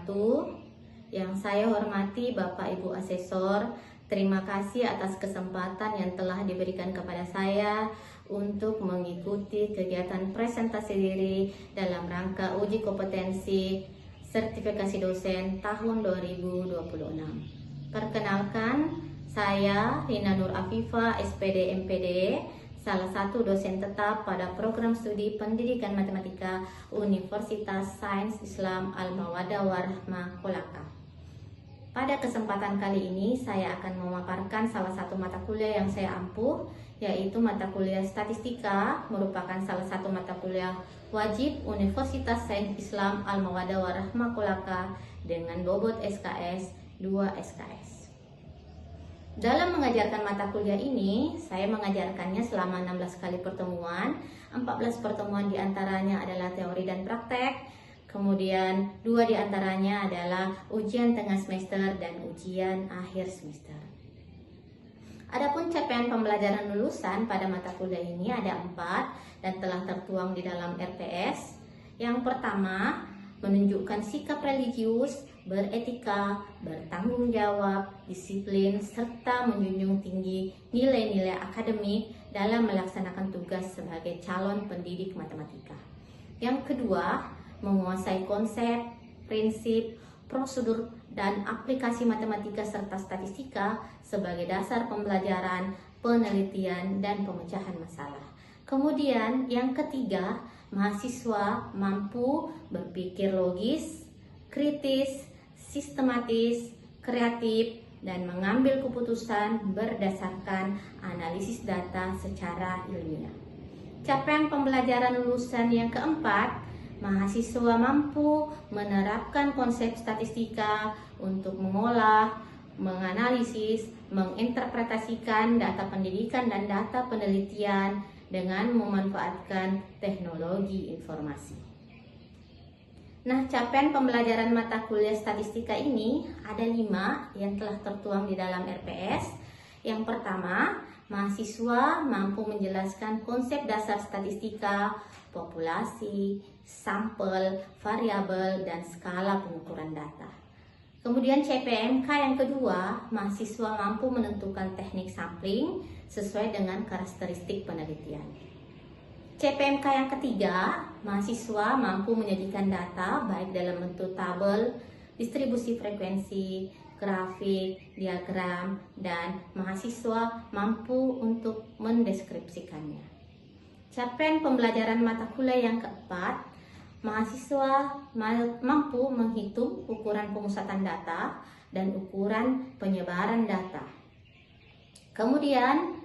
wabarakatuh. Yang saya hormati Bapak Ibu Asesor, terima kasih atas kesempatan yang telah diberikan kepada saya untuk mengikuti kegiatan presentasi diri dalam rangka uji kompetensi sertifikasi dosen tahun 2026. Perkenalkan, saya Rina Nur Afifa, SPD MPD, salah satu dosen tetap pada program studi Pendidikan Matematika Universitas Sains Islam Al-Mawaddah Warahmah Kolaka. Pada kesempatan kali ini saya akan memaparkan salah satu mata kuliah yang saya ampuh, yaitu mata kuliah Statistika, merupakan salah satu mata kuliah wajib Universitas Sains Islam Al-Mawaddah Warahmah Kolaka dengan bobot SKS 2 SKS. Dalam mengajarkan mata kuliah ini, saya mengajarkannya selama 16 kali pertemuan. 14 pertemuan diantaranya adalah teori dan praktek. Kemudian 2 diantaranya adalah ujian tengah semester dan ujian akhir semester. Adapun capaian pembelajaran lulusan pada mata kuliah ini ada 4 dan telah tertuang di dalam RPS. Yang pertama, menunjukkan sikap religius, beretika, bertanggung jawab, disiplin, serta menjunjung tinggi nilai-nilai akademik dalam melaksanakan tugas sebagai calon pendidik matematika. Yang kedua, menguasai konsep, prinsip, prosedur, dan aplikasi matematika serta statistika sebagai dasar pembelajaran, penelitian, dan pemecahan masalah. Kemudian yang ketiga, mahasiswa mampu berpikir logis, kritis, sistematis, kreatif, dan mengambil keputusan berdasarkan analisis data secara ilmiah. Capaian pembelajaran lulusan yang keempat, mahasiswa mampu menerapkan konsep statistika untuk mengolah, menganalisis, menginterpretasikan data pendidikan dan data penelitian dengan memanfaatkan teknologi informasi. Nah, capaian pembelajaran mata kuliah statistika ini ada 5 yang telah tertuang di dalam RPS. Yang pertama, mahasiswa mampu menjelaskan konsep dasar statistika, populasi, sampel, variabel, dan skala pengukuran data. Kemudian CPMK yang kedua, mahasiswa mampu menentukan teknik sampling sesuai dengan karakteristik penelitian. CPMK yang ketiga, mahasiswa mampu menyajikan data baik dalam bentuk tabel, distribusi frekuensi, grafik, diagram, dan mahasiswa mampu untuk mendeskripsikannya. Capaian pembelajaran mata kuliah yang keempat, mahasiswa mampu menghitung ukuran pemusatan data dan ukuran penyebaran data. Kemudian,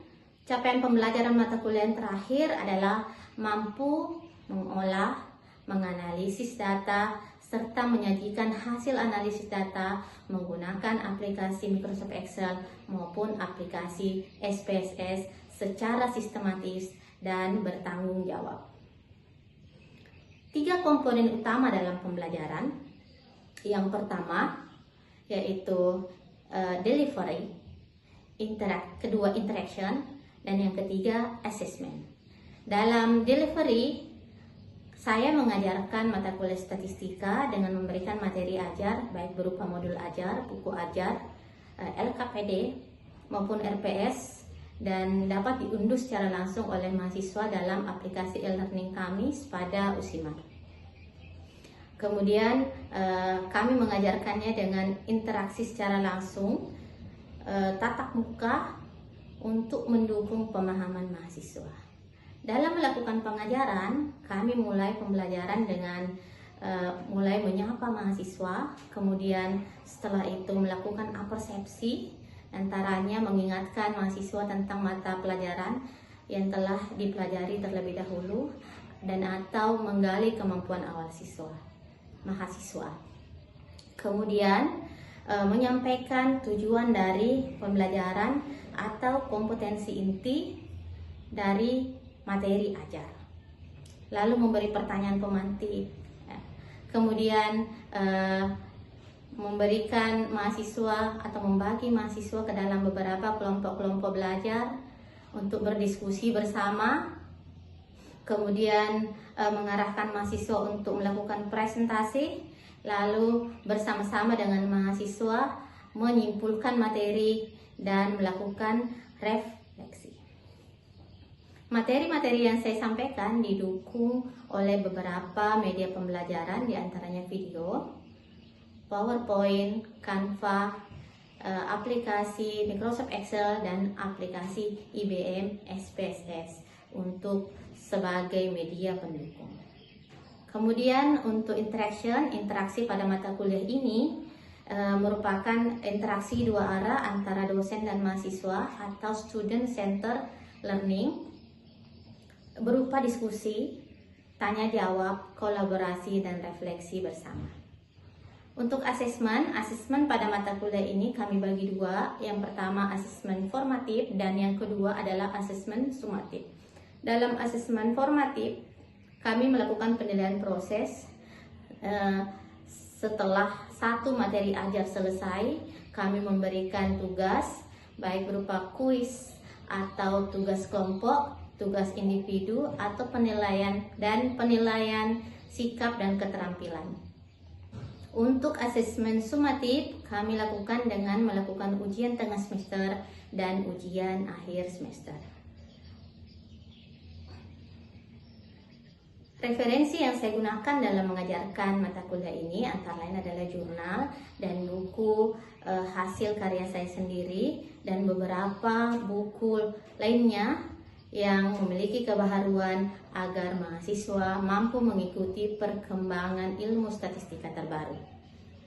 capaian pembelajaran mata kuliah yang terakhir adalah mampu mengolah, menganalisis data, serta menyajikan hasil analisis data menggunakan aplikasi Microsoft Excel maupun aplikasi SPSS secara sistematis dan bertanggung jawab. 3 komponen utama dalam pembelajaran. Yang pertama yaitu delivery, kedua interaction, dan yang ketiga assessment. Dalam delivery, saya mengajarkan mata kuliah statistika dengan memberikan materi ajar baik berupa modul ajar, buku ajar, LKPD maupun RPS, dan dapat diunduh secara langsung oleh mahasiswa dalam aplikasi e-learning kami pada Usimar. Kemudian kami mengajarkannya dengan interaksi secara langsung, tatap muka untuk mendukung pemahaman mahasiswa. Dalam melakukan pengajaran, kami mulai pembelajaran dengan mulai menyapa mahasiswa, kemudian setelah itu melakukan apersepsi, antaranya mengingatkan mahasiswa tentang mata pelajaran yang telah dipelajari terlebih dahulu dan atau menggali kemampuan awal mahasiswa. Kemudian menyampaikan tujuan dari pembelajaran atau kompetensi inti dari materi ajar, lalu memberi pertanyaan pemantik, kemudian memberikan mahasiswa atau membagi mahasiswa ke dalam beberapa kelompok-kelompok belajar untuk berdiskusi bersama, kemudian mengarahkan mahasiswa untuk melakukan presentasi lalu bersama-sama dengan mahasiswa menyimpulkan materi dan melakukan refleksi. Materi-materi yang saya sampaikan didukung oleh beberapa media pembelajaran, diantaranya video, PowerPoint, Canva, aplikasi Microsoft Excel, dan aplikasi IBM SPSS untuk sebagai media pendukung. Kemudian untuk interaksi pada mata kuliah ini merupakan interaksi dua arah antara dosen dan mahasiswa atau student center learning, berupa diskusi, tanya jawab, kolaborasi, dan refleksi bersama. Untuk asesmen pada mata kuliah ini kami bagi dua. Yang pertama asesmen formatif dan yang kedua adalah asesmen sumatif. Dalam asesmen formatif kami melakukan penilaian proses. Setelah satu materi ajar selesai, kami memberikan tugas baik berupa kuis atau tugas kelompok, tugas individu, atau penilaian sikap dan keterampilan. Untuk asesmen sumatif kami lakukan dengan melakukan ujian tengah semester dan ujian akhir semester. Referensi yang saya gunakan dalam mengajarkan mata kuliah ini antara lain adalah jurnal dan buku hasil karya saya sendiri dan beberapa buku lainnya yang memiliki kebaharuan agar mahasiswa mampu mengikuti perkembangan ilmu statistika terbaru.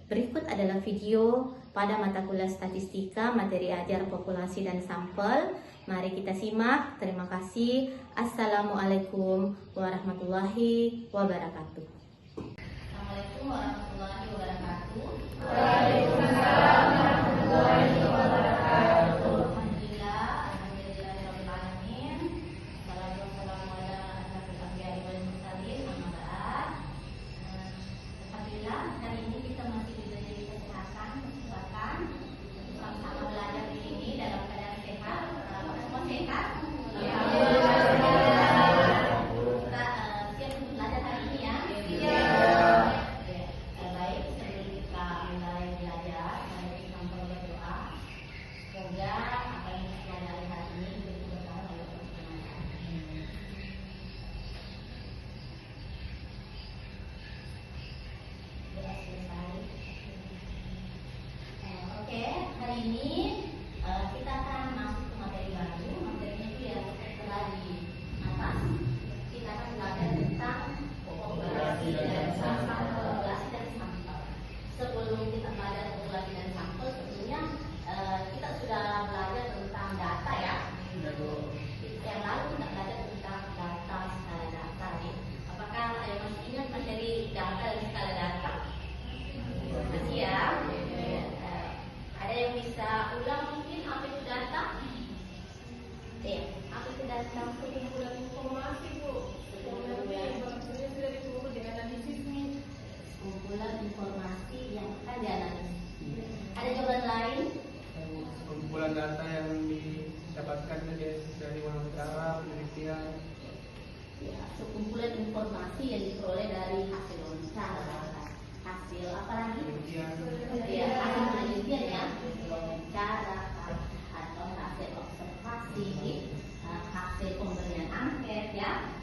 Berikut adalah video pada mata kuliah statistika, materi ajar populasi dan sampel. Mari kita simak. Terima kasih. Assalamualaikum warahmatullahi wabarakatuh. Assalamualaikum warahmatullahi wabarakatuh. Waalaikumsalam warahmatullahi wabarakatuh. Kumpulan informasi, Bu. Sudah disebut dengan analisis nih. Kumpulan informasi yang akan dianalisis. Ada jawaban lain? Kumpulan data yang didapatkan dari wawancara, penelitian. Ya, sekumpulan informasi yang diperoleh dari hasil wawancara, hasil apa lagi? Penelitian. Ya, hasil penelitian ya, wawancara atau hasil observasi, hasil pemberian angket ya.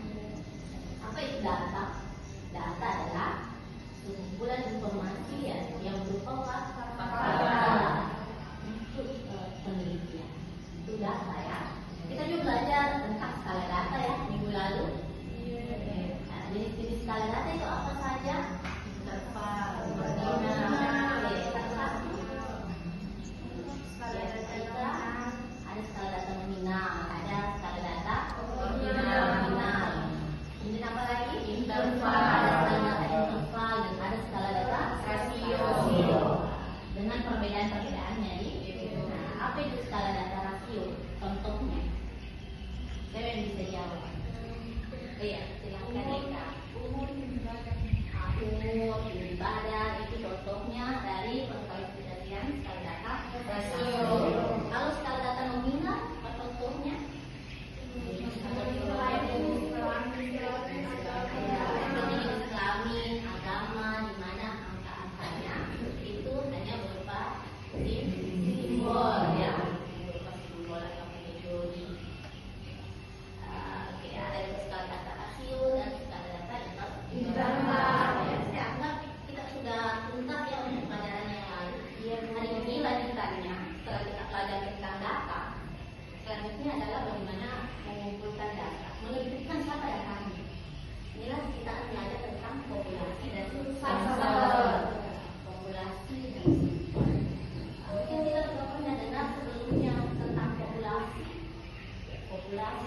Apa itu data? Data adalah sekumpulan informasi ya, yang berupa fakta untuk penelitian. Itu data ya. Kita juga belajar tentang skala data ya minggu lalu. Nah, jenis-jenis skala data itu apa saja? Ada skala data nominal, ada skala data ordinal. Kemudian apa lagi? Interval, ada skala data interval, dan ada skala data rasio. Dengan perbedaan-perbedaannya nah, apa itu skala data rasio? Contohnya, siapa yang bisa jawab? Iya, silahkan Eka. Umur, tinggi badan, itu contohnya dari pengkalkulasian skala data rasio. Kalau skala data nominal, apa contohnya? Kelamin, agama, di mana angka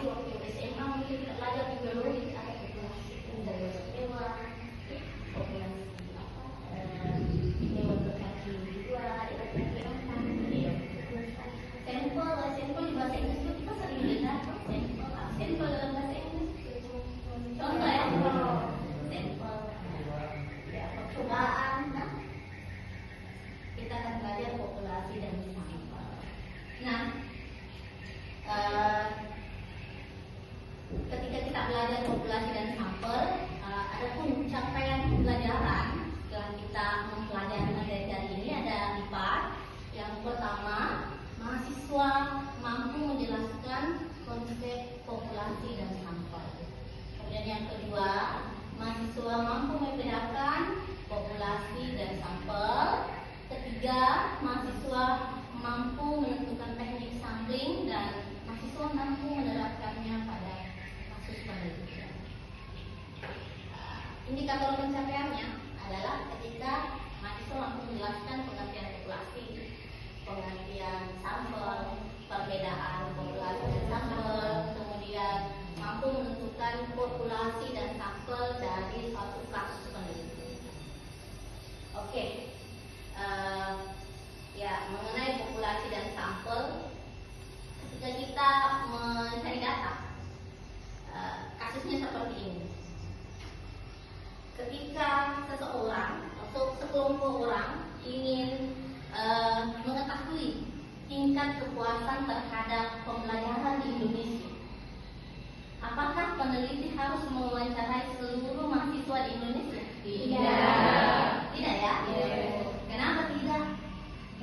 waktu SMA mungkin kita belajar biologi ada populasi hewan, populasi hewan berkaki dua, hewan berkaki empat. Sampel di bahasa Inggris itu kita sering dengar sampel dalam bahasa Inggris. Contoh ya, sampel ya, percobaan. Nah, kita akan belajar populasi dan sampel. Nah, ketika kita belajar populasi dan sampel, ada pun capaian pembelajaran setelah kita mempelajari materi ini ada 4. Yang pertama, mahasiswa mampu menjelaskan konsep populasi dan sampel. Kemudian yang kedua, mahasiswa mampu membedakan populasi dan sampel. Ketiga, mahasiswa mampu menentukan teknik sampling dan mahasiswa mampu menerapkannya pada kasus penelitian. Indikator pencapaiannya adalah ketika mahasiswa mampu menjelaskan pengertian populasi, pengertian sampel, perbedaan populasi dan sampel, kemudian mampu menentukan populasi dan sampel dari suatu kasus penelitian. Oke. Ya, mengenai populasi dan sampel, ketika kita mencari data, kasusnya seperti ini. Ketika seseorang atau sekelompok orang ingin mengetahui tingkat kepuasan terhadap pembelajaran di Indonesia, apakah peneliti harus mewawancarai seluruh mahasiswa di Indonesia? Tidak. Tidak ya? Kenapa tidak?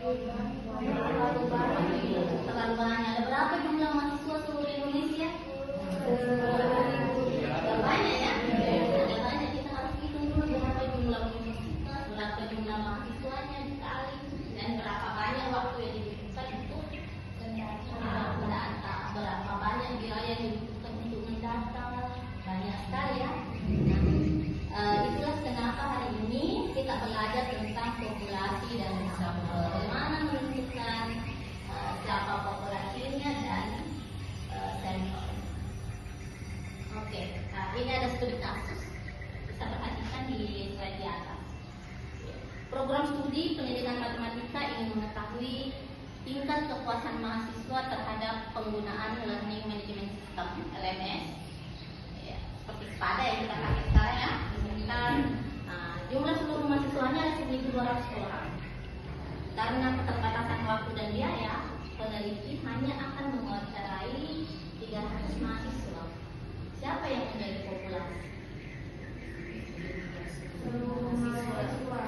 Terlalu banyak. Ada berapa jumlah mahasiswa seluruh Indonesia? Ada banyak ya? Ada banyak. Kita harus hitung dulu berapa jumlah universitas, berapa jumlah mahasiswanya dikali, dan berapa banyak waktu yang dibutuhkan untuk mendata, berapa banyak biaya yang dibutuhkan untuk mendata. Banyak sekali ya. Itulah kenapa hari ini kita belajar tentang populasi dan sampel. Bagaimana menentukan siapa populasinya dan sampel. Oke, ini ada studi kasus. Bisa perhatikan di slide di atas. Program studi pendidikan matematika ingin mengetahui tingkat kepuasan mahasiswa terhadap penggunaan Learning Management System (LMS). Ya, seperti SPADA yang kita pakai sekarang ya. Jumlah seluruh mahasiswanya ada 1.200 orang. Karena keterbatasan waktu dan biaya, peneliti hanya akan mewawancarai 300 mahasiswa. Siapa yang menjadi populasi? Seluruh mahasiswa.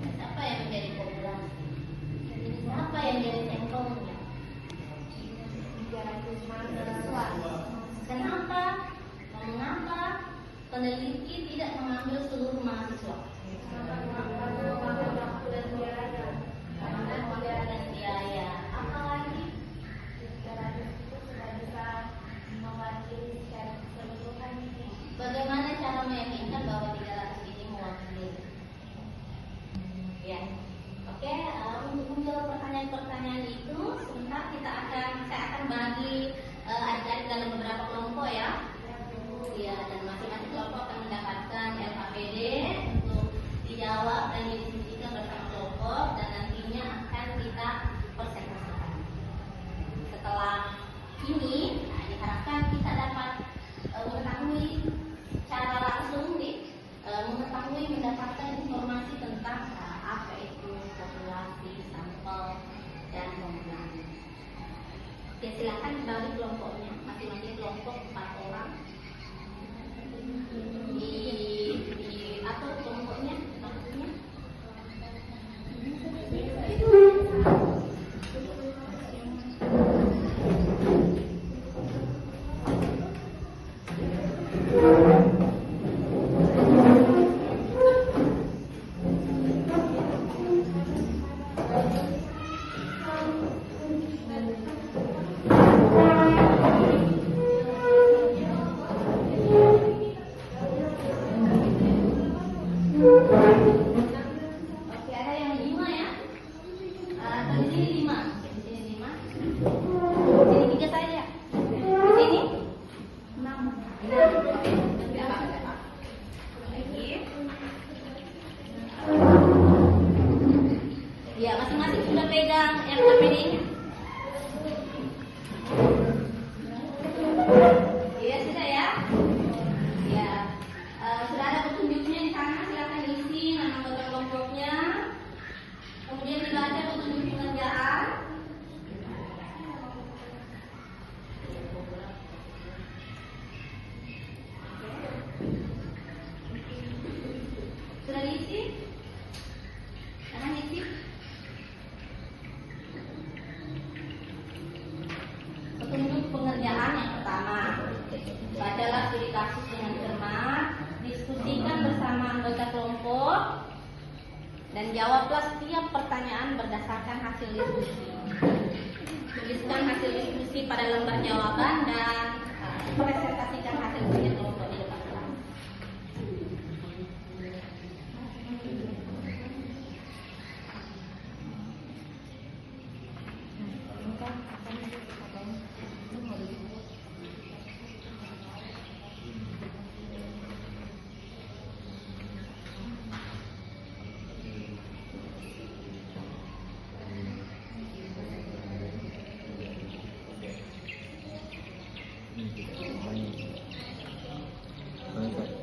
Siapa yang menjadi populasi? Siapa yang jadi sampelnya? 300 mahasiswa. Kenapa? Mengapa peneliti tidak mengambil seluruh mahasiswa? Karena waktu dan biaya. Apalagi 300 itu sudah bisa mewakili secara keseluruhan. Bagaimana cara meyakinkan bahwa 300 ini mewakili? Ya, oke. Untuk menjawab pertanyaan-pertanyaan itu, sebentar saya akan bagi adik-adik dalam beberapa kelompok ya. Ya, dan masing-masing kelompok akan mendapatkan LKPD untuk dijawab berdiri. Iya sudah ya. Ya, sudah ada petunjuknya di sana. Silakan isi nama anggota kelompoknya. Kemudian dibaca petunjuk pengerjaan. Sudah diisi? Jangan isi. Petunjuk pengerjaan yang pertama, bacalah studi kasus dengan cermat, diskusikan bersama anggota kelompok, dan jawablah setiap pertanyaan berdasarkan hasil diskusi. Tuliskan hasil diskusi pada lembar jawaban dan presentasikan hasil kerja kelompok di depan kelas.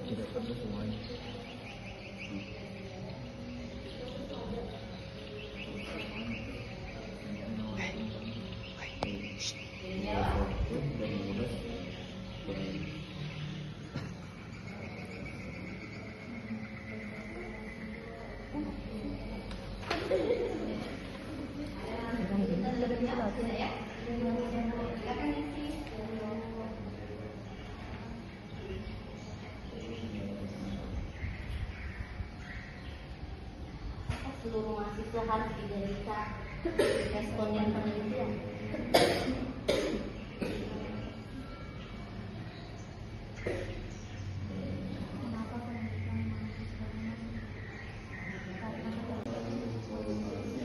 Tidak perlu semuanya. Seluruh mahasiswa harus diberikan responden penelitian.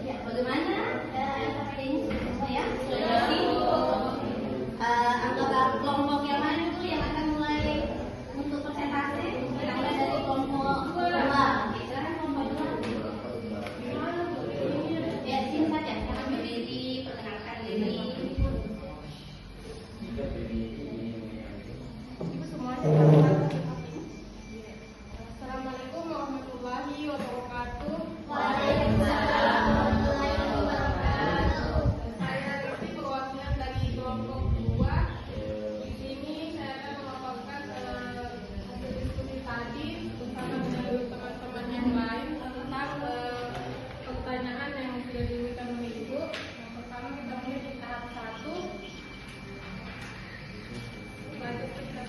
Ya, bagaimana ini semua ya? Sudah diisi. Anggota kelompok yang mana dulu yang akan mulai untuk presentasi? Yang mulai dari kelompok 2. Oke, silakan kelompok 2. Ya, sini saja. Jangan berdiri, perkenalkan diri. Assalamualaikum warahmatullahi wabarakatuh. Waalaikumsalam warahmatullahi wabarakatuh. Saya Rizky, perwakilan dari kelompok 2. Di sini saya akan memaparkan hasil diskusi tadi bersama dengan teman-teman yang lain tentang pertanyaan yang sudah diberikan oleh Ibu. Yang pertama kita mulai di tahap 1. Lanjut kita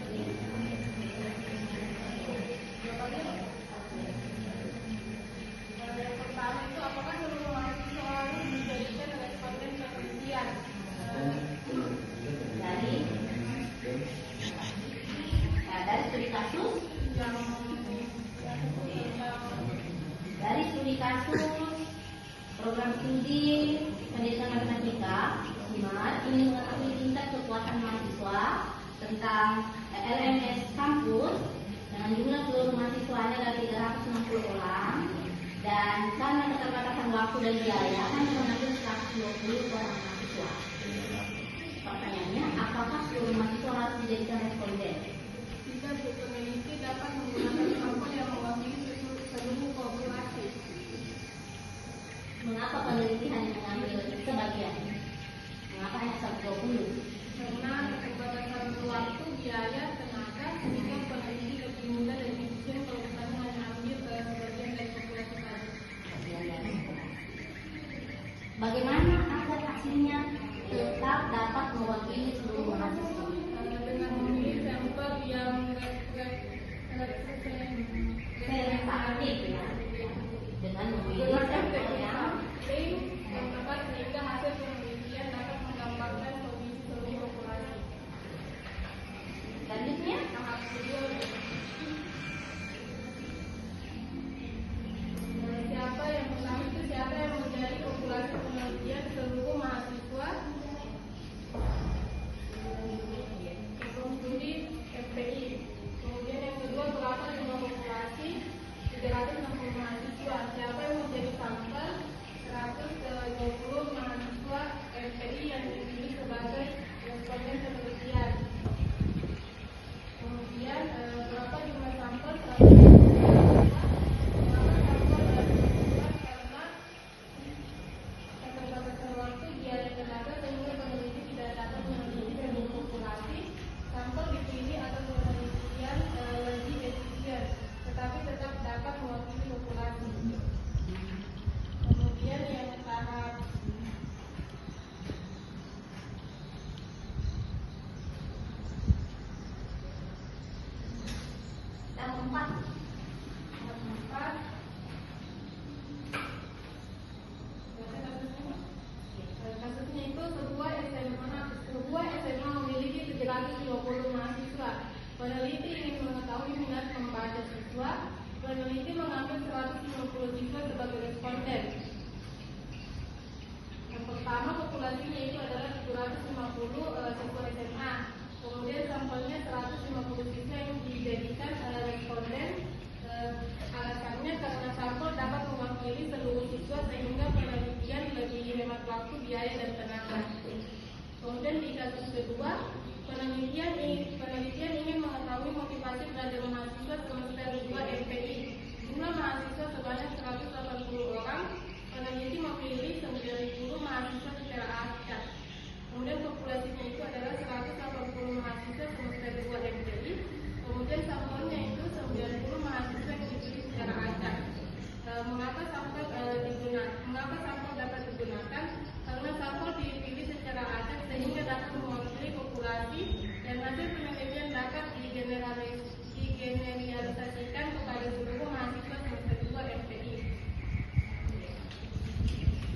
yang pertama itu apakah seluruh mahasiswa harus dijadikan responden penelitian? Dari studi kasus, dari studi kasus program studi pendidikan matematika, SMART ingin mengetahui tingkat kepuasan mahasiswa tentang LMS kampus dengan jumlah seluruh mahasiswanya dari 360 orang, dan karena keterbatasan waktu dan biaya akan mengambil 120 orang mahasiswa. Pertanyaannya, apakah seluruh mahasiswa harus dijadikan responden? Jika peneliti dapat menggunakan sampel yang mewakili seluruh populasi. Mengapa peneliti hanya mengambil sebagian? Mengapa hanya 120? Karena keterbatasan waktu, biaya, tenaga, sehingga peneliti lebih mudah dan efisien kalau misalnya hanya ambil sebagian dari populasi tadi. Bagaimana agar hasilnya tetap dapat mewakili seluruh mahasiswa? Dengan memilih 4. Kasusnya itu sebuah SMA memiliki 750 mahasiswa. Peneliti ingin mengetahui minat membaca siswa. Peneliti mengambil 150 siswa sebagai responden. Yang pertama, populasinya itu adalah 750 siswa SMA. Kemudian sampelnya 150 siswa yang dijadikan responden. Alasannya karena sampel dapat mewakili seluruh siswa sehingga penelitian lebih hemat waktu, biaya, dan tenaga. Kemudian di kasus kedua, penelitian ingin mengetahui motivasi belajar mahasiswa semester 2 MPI. Jumlah mahasiswa sebanyak 180 orang. Peneliti memilih 90 mahasiswa secara acak. Kemudian populasinya itu adalah 180 mahasiswa semester 2 MPI. Kemudian sampelnya itu 90 mahasiswa yang dipilih secara acak. Mengapa sampel dapat digunakan? Karena sampel dipilih secara acak sehingga dapat mewakili populasi dan hasil penelitian dapat digeneralisasikan kepada seluruh mahasiswa semester 2 MPI.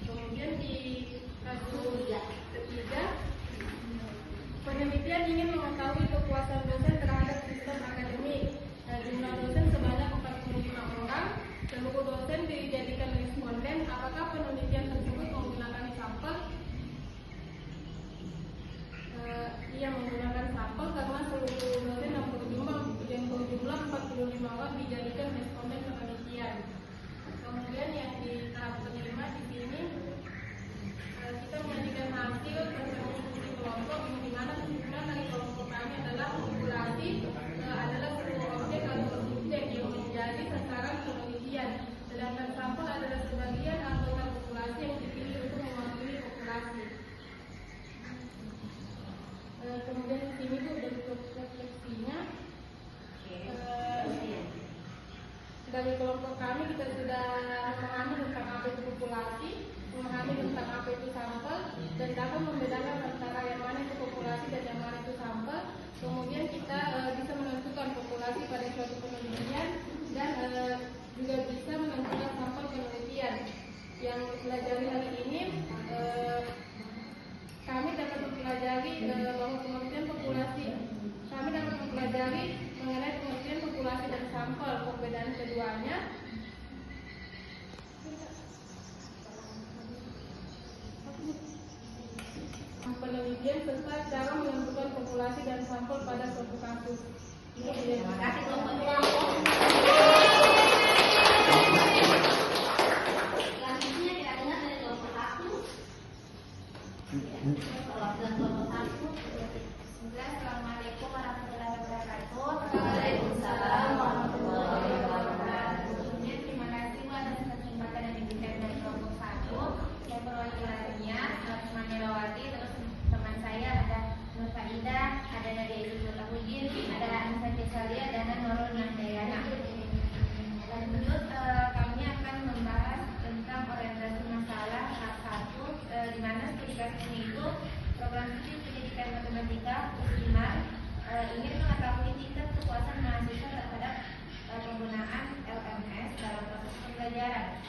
Kemudian di kasus ketiga, penelitian ingin mengetahui kepuasan dosen terhadap sistem akademik. Jumlah dosen sebanyak 45 orang. Seluruh dosen dijadikan responden. Apakah penelitian tersebut menggunakan sampel? Ia menggunakan sampel karena seluruh dosen yang berjumlah 45 orang dijadikan responden penelitian. Kemudian yang di tahap kelima di sini kita menyajikan hasil diskusi kelompok, di mana kesimpulan dari kelompok kami adalah populasi adalah sebuah objek atau subjek yang menjadi sasaran penelitian, sedangkan sampel adalah sebagian anggota populasi yang dipilih untuk mewakili populasi. Kemudian di sini tuh bentuk refleksinya. Dari kelompok kami kita sudah memahami tentang apa itu populasi, memahami tentang apa itu sampel, dan dapat membedakan antara yang mana itu populasi dan yang mana itu sampel. Kemudian kita bisa menentukan populasi pada suatu penelitian dan juga bisa menentukan sampel penelitian. Yang pelajari hari ini kami dapat mempelajari bahwa penelitian populasi, kami dapat mempelajari mengenai penelitian populasi dan sampel, perbedaan keduanya. Penelitian serta cara menentukan populasi dan sampel pada suatu kasus. Terima kasih kelompok. Selanjutnya kita dengar dari kelompok 1. Perwakilan kelompok 1. Assalamualaikum warahmatullahi wabarakatuh. Waalaikumsalam warahmatullahi wabarakatuh. Sebelumnya terima kasih atas kesempatan yang diberikan dari kelompok 1. Saya perwakilannya Fatimah Melawati, terus teman saya ada Nur Faida, ada Nadia Ibu Tahudin, ada Anissa Cesalia, dan Nurul Nandayana. Lanjut, kami akan membahas tentang orientasi masalah tahap 1, di mana studi kasus ini itu program studi pendidikan matematika USIMAR ingin mengetahui tingkat kepuasan mahasiswa terhadap penggunaan LMS dalam proses pembelajaran,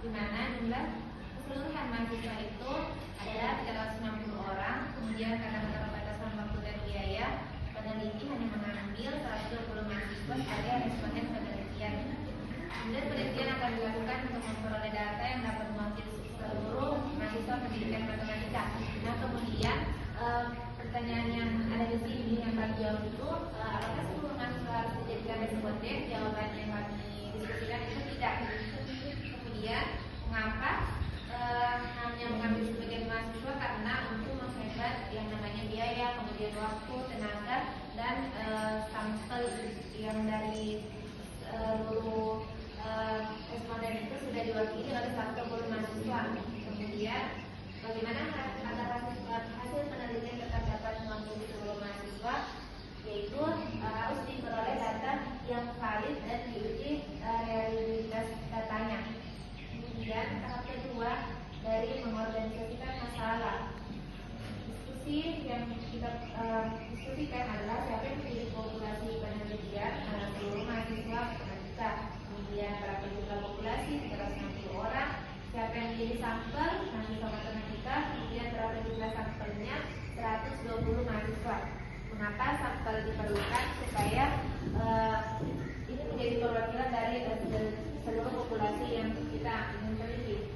di mana jumlah keseluruhan mahasiswa itu adalah 360 orang. Kemudian karena keterbatasan waktu dan biaya, peneliti hanya mengambil 120 mahasiswa sebagai responden penelitian. Kemudian penelitian akan dilakukan untuk memperoleh data yang dapat mewakili seluruh mahasiswa pendidikan matematika. Nah, kemudian pertanyaan yang ada di sini yang kami jawab itu, apakah seluruh mahasiswa harus dijadikan responden? Jawaban yang kami diskusikan itu tidak. Kemudian mengapa hanya mengambil sebagian mahasiswa? Karena untuk menghemat yang namanya biaya, kemudian waktu, tenaga, dan sampel yang dari seluruh responden itu sudah diwakili oleh 120 mahasiswa. Kemudian bagaimana agar hasil penelitian tetap dapat mewakili seluruh mahasiswa, yaitu harus diperoleh data yang valid dan diuji reliabilitas datanya. Kemudian tahap kedua dari mengorganisasikan masalah. Diskusi yang kita diskusikan adalah siapa yang menjadi populasi penelitian, seluruh mahasiswa, kenapa sampel diperlukan supaya ini menjadi perwakilan dari seluruh populasi yang kita ingin teliti.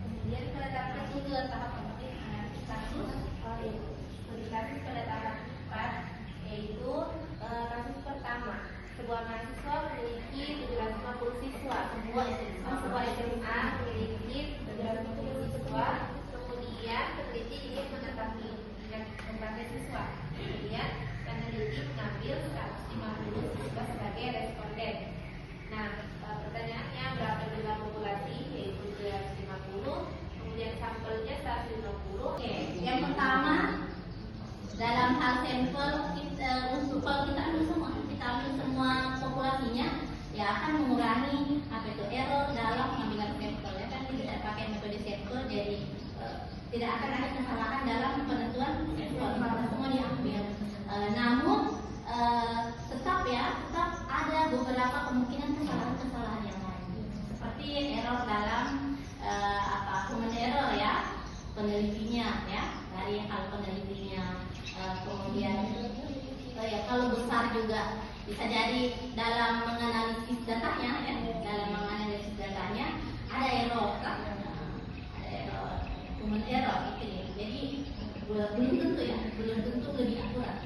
Kemudian penetapan juga tahap kasus pada tahap 4, yaitu kasus pertama. Sebuah mahasiswa memiliki 750 siswa. Sebuah SMA memiliki 750 siswa. Kemudian peneliti ingin mengetahui jumlah siswa. Kemudian peneliti mengambil 150 siswa sebagai responden. Nah, pertanyaannya berapa jumlah populasi? Yaitu 750. Kemudian sampelnya 150. Oke, yang pertama dalam hal sampel untuk kalau kita ambil semua populasinya, ya akan mengurangi error dalam pengambilan sampel. Ya kan kita pakai metode sampel, jadi tidak akan ada kesalahan dalam penentuan siswa karena semua diambil. Namun tetap ada beberapa kemungkinan kesalahan yang lain, seperti error dalam human error ya, penelitinya ya, dari hal penelitinya. Kemudian kalau besar juga bisa jadi dalam menganalisis datanya ya, ada error kan? Ada error human error gitu ya. Jadi belum tentu lebih akurat.